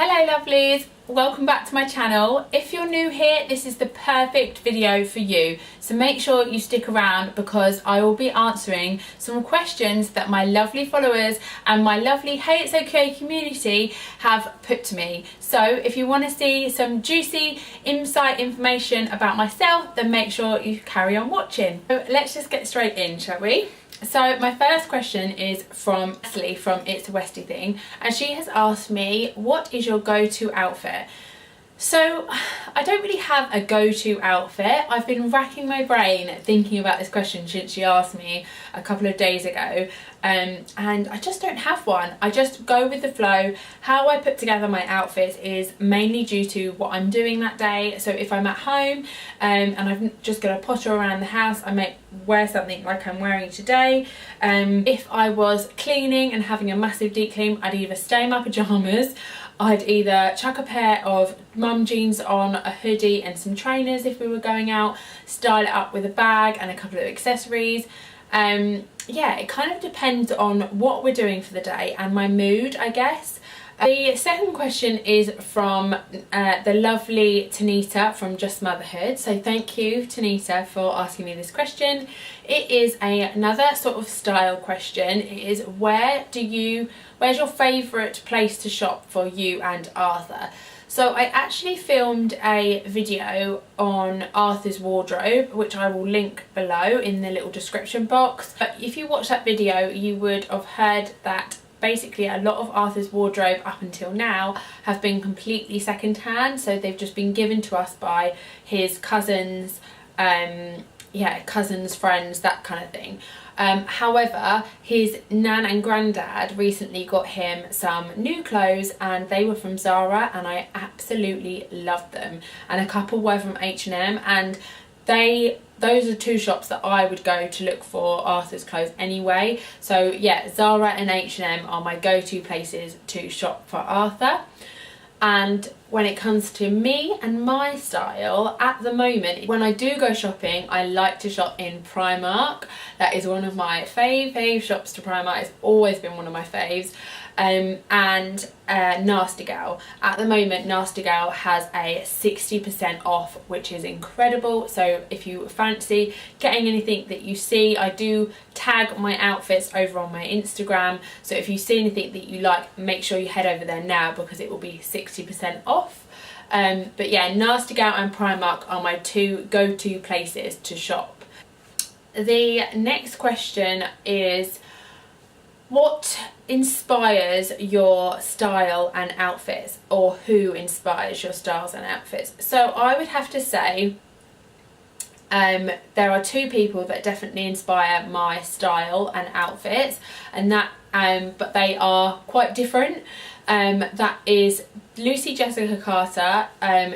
Hello lovelies, welcome back to my channel. If you're new here, this is the perfect video for you, so make sure you stick around because I will be answering some questions that my lovely followers and my lovely Hey It's Okay community have put to me. So if you want to see some juicy insight information about myself, then make sure you carry on watching. So let's just get straight in, shall we? So my first question is from Leslie from It's a Westie Thing, and she has asked me, what is your go-to outfit? So I don't really have a go-to outfit. I've been racking my brain thinking about this question since she asked me a couple of days ago, and I just don't have one. I just go with the flow. How I put together my outfits is mainly due to what I'm doing that day. So if I'm at home and I'm just going to potter around the house, I might wear something like I'm wearing today. If I was cleaning and having a massive deep clean, I'd either stay in my pyjamas, I'd either chuck a pair of mum jeans on, a hoodie and some trainers if we were going out, style it up with a bag and a couple of accessories. Yeah, it kind of depends on what we're doing for the day and my mood, I guess. The second question is from the lovely Tanita from Just Motherhood. So thank you, Tanita, for asking me this question. It is another sort of style question. It is, where's your favourite place to shop for you and Arthur? So I actually filmed a video on Arthur's wardrobe, which I will link below in the little description box. But if you watch that video, you would have heard that basically a lot of Arthur's wardrobe up until now have been completely second-hand, so they've just been given to us by his cousins, cousins, friends, that kind of thing. However, his nan and granddad recently got him some new clothes and they were from Zara and I absolutely loved them, and a couple were from H&M, and those are two shops that I would go to look for Arthur's clothes anyway. So yeah, Zara and H&M are my go-to places to shop for Arthur. And when it comes to me and my style, at the moment, when I do go shopping, I like to shop in Primark. That is one of my fave shops to Primark. It's always been one of my faves. And Nasty Gal. At the moment, Nasty Gal has a 60% off, which is incredible. So if you fancy getting anything that you see, I do tag my outfits over on my Instagram. So if you see anything that you like, make sure you head over there now because it will be 60% off. But yeah, Nasty Gal and Primark are my two go-to places to shop. The next question is, what inspires your style and outfits, or who inspires your styles and outfits? So I would have to say there are two people that definitely inspire my style and outfits, and that but they are quite different. That is Lucy Jessica Carter.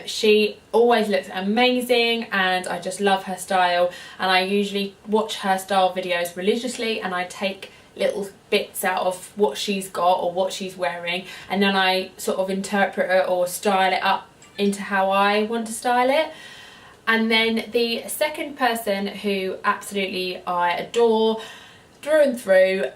She always looks amazing and I just love her style, and I usually watch her style videos religiously and I take little bits out of what she's got or what she's wearing, and then I sort of interpret it or style it up into how I want to style it. And then the second person who absolutely I adore through and through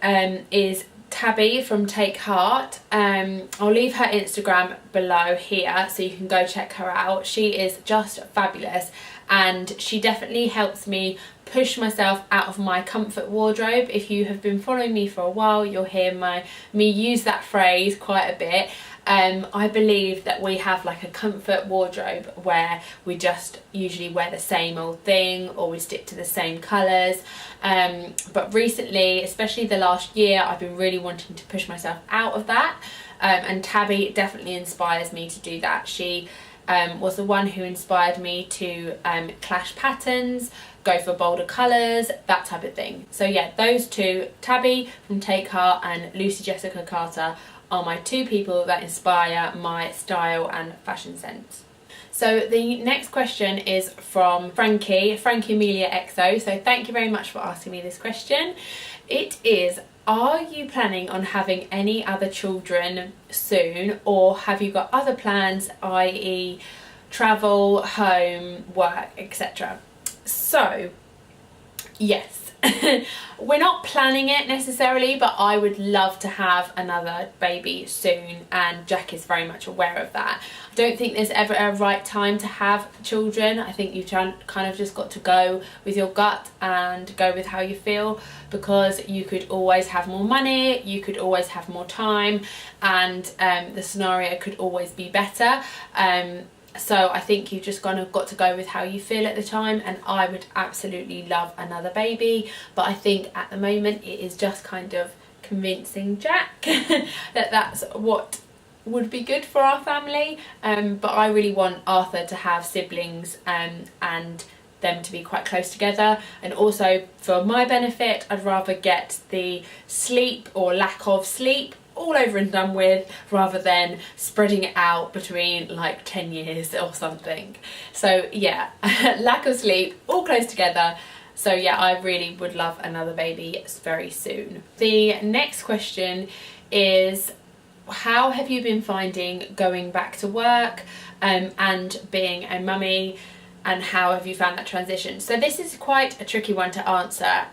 is Tabby from Take Heart. I'll leave her Instagram below here so you can go check her out. She is just fabulous and she definitely helps me push myself out of my comfort wardrobe. If you have been following me for a while, you'll hear me use that phrase quite a bit. I believe that we have like a comfort wardrobe where we just usually wear the same old thing or we stick to the same colours. But recently, especially the last year, I've been really wanting to push myself out of that. And Tabby definitely inspires me to do that. She was the one who inspired me to clash patterns, go for bolder colours, that type of thing. So yeah, those two, Tabby from Take Heart and Lucy Jessica Carter, are my two people that inspire my style and fashion sense. So the next question is from Frankie Amelia XO. So thank you very much for asking me this question. It is, are you planning on having any other children soon, or have you got other plans, i.e. travel, home, work, etc.? So yes, we're not planning it necessarily, but I would love to have another baby soon, and Jack is very much aware of that. I don't think there's ever a right time to have children. I think you've kind of just got to go with your gut and go with how you feel, because you could always have more money, you could always have more time, and the scenario could always be better. So I think you've just kind of got to go with how you feel at the time, and I would absolutely love another baby, but I think at the moment it is just kind of convincing Jack that that's what would be good for our family. But I really want Arthur to have siblings and them to be quite close together, and also for my benefit I'd rather get the sleep or lack of sleep all over and done with, rather than spreading it out between like 10 years or something. So yeah, lack of sleep, all close together. So yeah, I really would love another baby very soon. The next question is, how have you been finding going back to work and being a mummy, and how have you found that transition? So this is quite a tricky one to answer.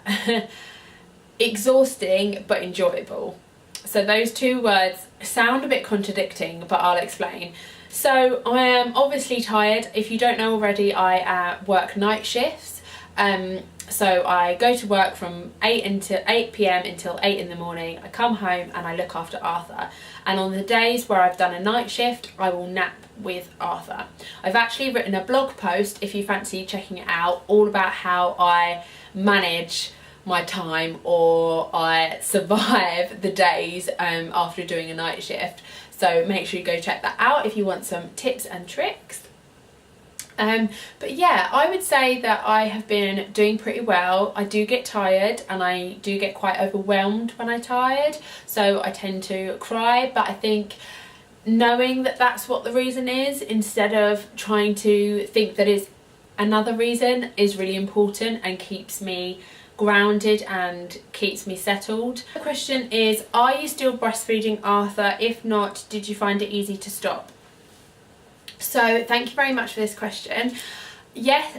Exhausting but enjoyable. So those two words sound a bit contradicting, but I'll explain. So I am obviously tired. If you don't know already, I work night shifts. So I go to work from 8 p.m. until 8 in the morning. I come home and I look after Arthur. And on the days where I've done a night shift, I will nap with Arthur. I've actually written a blog post, if you fancy checking it out, all about how I manage my time, or I survive the days after doing a night shift. So make sure you go check that out if you want some tips and tricks. But yeah, I would say that I have been doing pretty well. I do get tired, and I do get quite overwhelmed when I'm tired, so I tend to cry. But I think knowing that that's what the reason is, instead of trying to think that is another reason, is really important and keeps me grounded and keeps me settled. The question is, are you still breastfeeding Arthur? If not, did you find it easy to stop? So thank you very much for this question. Yes.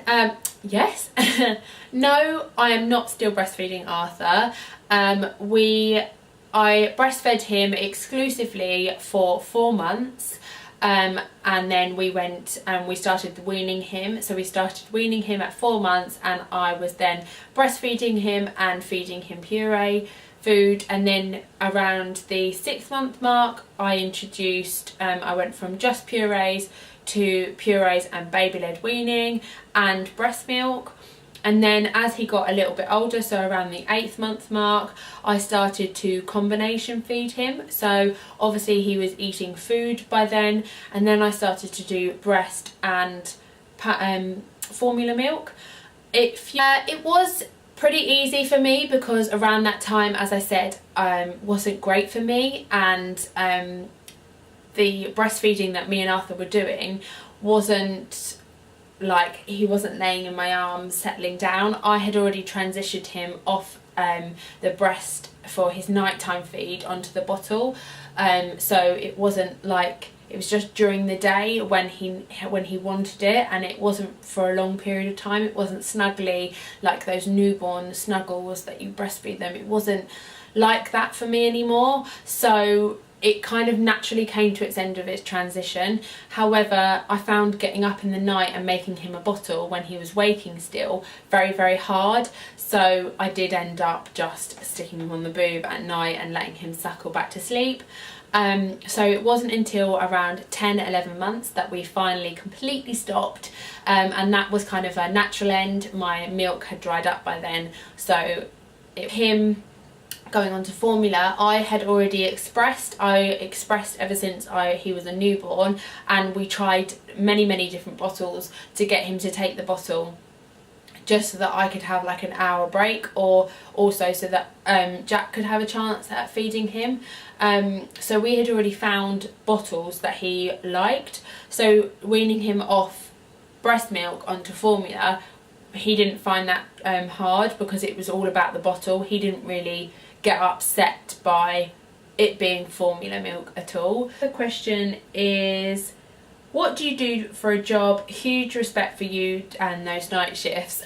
No, I am not still breastfeeding Arthur. I breastfed him exclusively for 4 months. And then we went and we started weaning him. So we started weaning him at 4 months, and I was then breastfeeding him and feeding him puree food. And then around the 6 month mark, I introduced, I went from just purees to purees and baby-led weaning and breast milk. And then as he got a little bit older, so around the 8th month mark, I started to combination feed him. So obviously he was eating food by then, and then I started to do breast and formula milk. It was pretty easy for me, because around that time, as I said, wasn't great for me, and the breastfeeding that me and Arthur were doing wasn't like, he wasn't laying in my arms settling down. I had already transitioned him off the breast for his nighttime feed onto the bottle, so it wasn't like, it was just during the day when he wanted it, and it wasn't for a long period of time. It wasn't snuggly like those newborn snuggles that you breastfeed them. It wasn't like that for me anymore, so it kind of naturally came to its end of its transition. However, I found getting up in the night and making him a bottle when he was waking still very, very hard. So I did end up just sticking him on the boob at night and letting him suckle back to sleep. So it wasn't until around 10-11 months that we finally completely stopped, and that was kind of a natural end. My milk had dried up by then, so him going on to formula, I had already expressed ever since he was a newborn, and we tried many different bottles to get him to take the bottle, just so that I could have like an hour break, or also so that Jack could have a chance at feeding him. So we had already found bottles that he liked, so weaning him off breast milk onto formula, he didn't find that hard, because it was all about the bottle. He didn't really get upset by it being formula milk at all. The question is, what do you do for a job? Huge respect for you and those night shifts.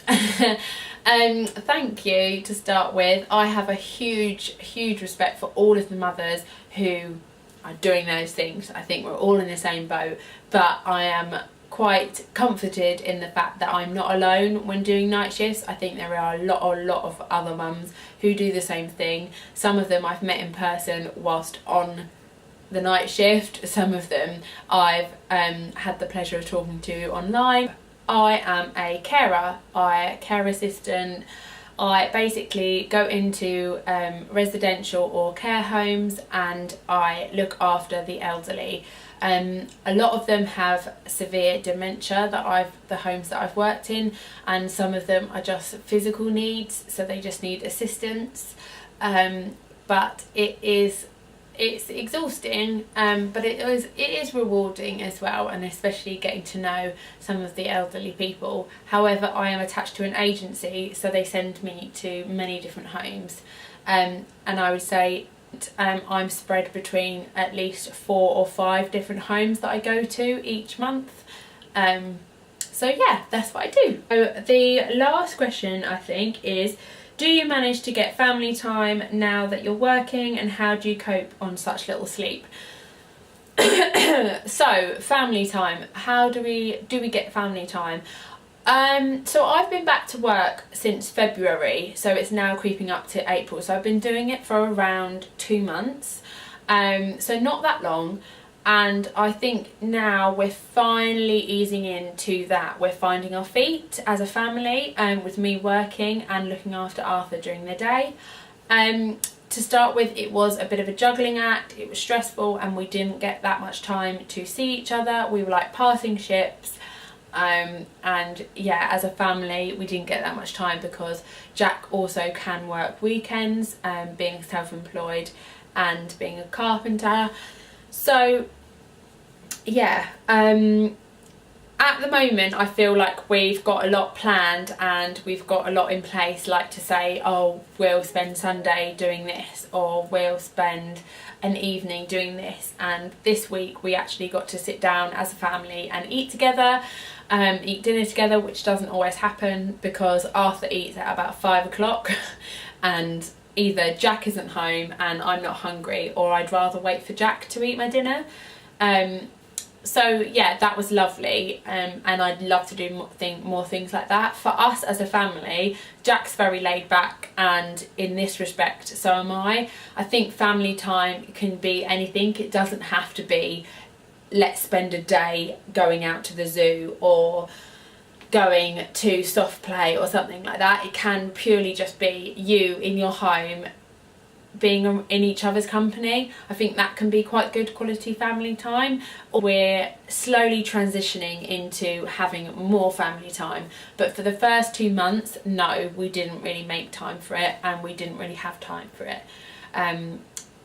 Thank you to start with. I have a huge respect for all of the mothers who are doing those things. I think we're all in the same boat, but I am quite comforted in the fact that I'm not alone when doing night shifts. I think there are a lot of other mums who do the same thing. Some of them I've met in person whilst on the night shift. Some of them I've had the pleasure of talking to online. I am a carer, care assistant. I basically go into residential or care homes and I look after the elderly. A lot of them have severe dementia the homes that I've worked in, and some of them are just physical needs, so they just need assistance. But it's exhausting, but it is rewarding as well, and especially getting to know some of the elderly people. However, I am attached to an agency, so they send me to many different homes, and I would say I'm spread between at least 4 or 5 different homes that I go to each month. So yeah, that's what I do. So the last question I think is, do you manage to get family time now that you're working, and how do you cope on such little sleep? So family time, how do we get family time? So I've been back to work since February, so it's now creeping up to April, so I've been doing it for around 2 months, so not that long. And I think now we're finally easing into that. We're finding our feet as a family, with me working and looking after Arthur during the day. To start with, it was a bit of a juggling act. It was stressful and we didn't get that much time to see each other. We were like passing ships. And yeah, as a family we didn't get that much time because Jack also can work weekends, being self-employed and being a carpenter. So yeah, at the moment I feel like we've got a lot planned and we've got a lot in place, like to say, oh, we'll spend Sunday doing this, or we'll spend an evening doing this. And this week we actually got to sit down as a family and eat together, eat dinner together, which doesn't always happen because Arthur eats at about 5 o'clock and either Jack isn't home and I'm not hungry, or I'd rather wait for Jack to eat my dinner. So yeah, that was lovely, and I'd love to do more things like that. For us as a family, Jack's very laid back, and in this respect so am I. I think family time can be anything. It doesn't have to be, let's spend a day going out to the zoo or going to soft play or something like that. It can purely just be you in your home, being in each other's company. I think that can be quite good quality family time. We're slowly transitioning into having more family time, but for the first 2 months, no, we didn't really make time for it and we didn't really have time for it.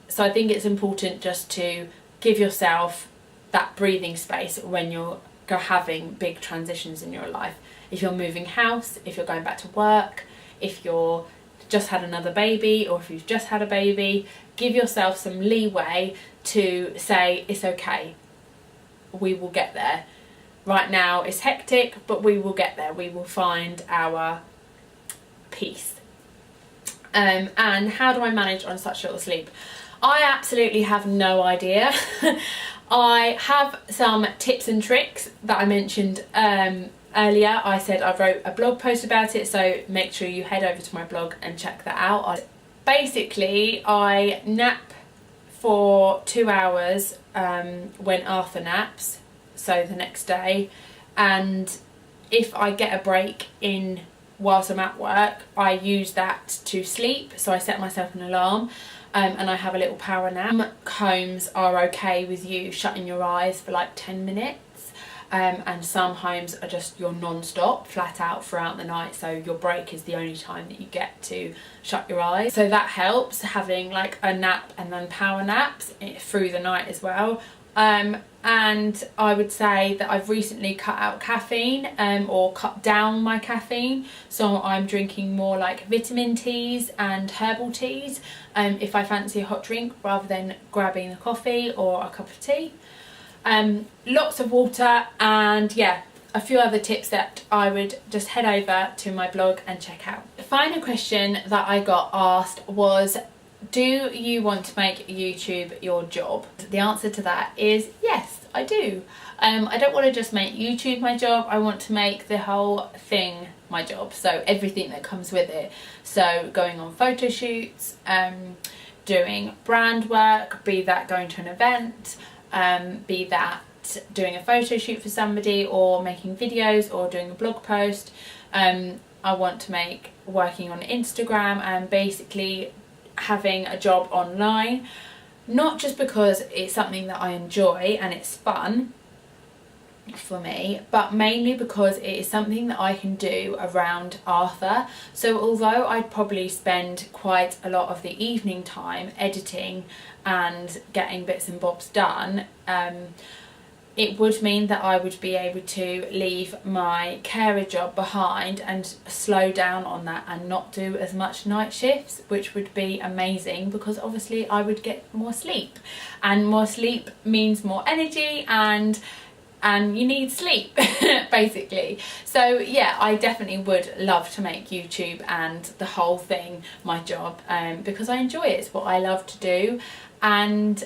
So I think it's important just to give yourself that breathing space when you're having big transitions in your life. If you're moving house, if you're going back to work, if you're just had another baby, or if you've just had a baby, give yourself some leeway to say it's okay, we will get there. Right now it's hectic, but we will get there. We will find our peace. And how do I manage on such little sleep? I absolutely have no idea. I have some tips and tricks that I mentioned earlier. I said I wrote a blog post about it, so make sure you head over to my blog and check that out. Basically, I nap for 2 hours when Arthur naps, so the next day, and if I get a break in whilst I'm at work, I use that to sleep. So I set myself an alarm, and I have a little power nap. Homes are okay with you shutting your eyes for like 10 minutes. And some homes are just you're non-stop, flat out throughout the night, so your break is the only time that you get to shut your eyes. So that helps, having like a nap and then power naps through the night as well. And I would say that I've recently cut out caffeine, or cut down my caffeine, so I'm drinking more like vitamin teas and herbal teas if I fancy a hot drink, rather than grabbing a coffee or a cup of tea. Lots of water, and yeah, a few other tips that I would just head over to my blog and check out. The final question that I got asked was, do you want to make YouTube your job? The answer to that is yes, I do. I don't want to just make YouTube my job, I want to make the whole thing my job, so everything that comes with it. So going on photo shoots, doing brand work, be that going to an event, be that doing a photo shoot for somebody, or making videos, or doing a blog post. I want to make working on Instagram and basically having a job online, not just because it's something that I enjoy and it's fun for me, but mainly because it is something that I can do around Arthur. So although I'd probably spend quite a lot of the evening time editing and getting bits and bobs done, it would mean that I would be able to leave my carer job behind and slow down on that and not do as much night shifts, which would be amazing because obviously I would get more sleep, and more sleep means more energy, and you need sleep basically. So yeah, I definitely would love to make YouTube and the whole thing my job, because I enjoy it. It's what I love to do, and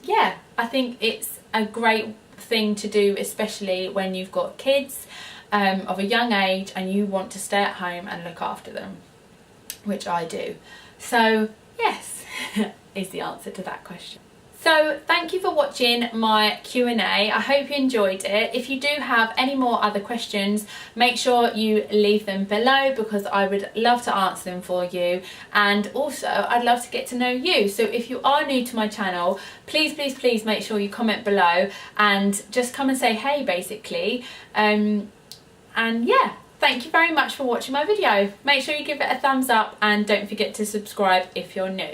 yeah, I think it's a great thing to do, especially when you've got kids of a young age and you want to stay at home and look after them, which I do. So yes is the answer to that question. So thank you for watching my Q&A. I hope you enjoyed it. If you do have any more other questions, make sure you leave them below because I would love to answer them for you. And also I'd love to get to know you. So if you are new to my channel, please make sure you comment below and just come and say hey basically. And yeah, thank you very much for watching my video. Make sure you give it a thumbs up and don't forget to subscribe if you're new.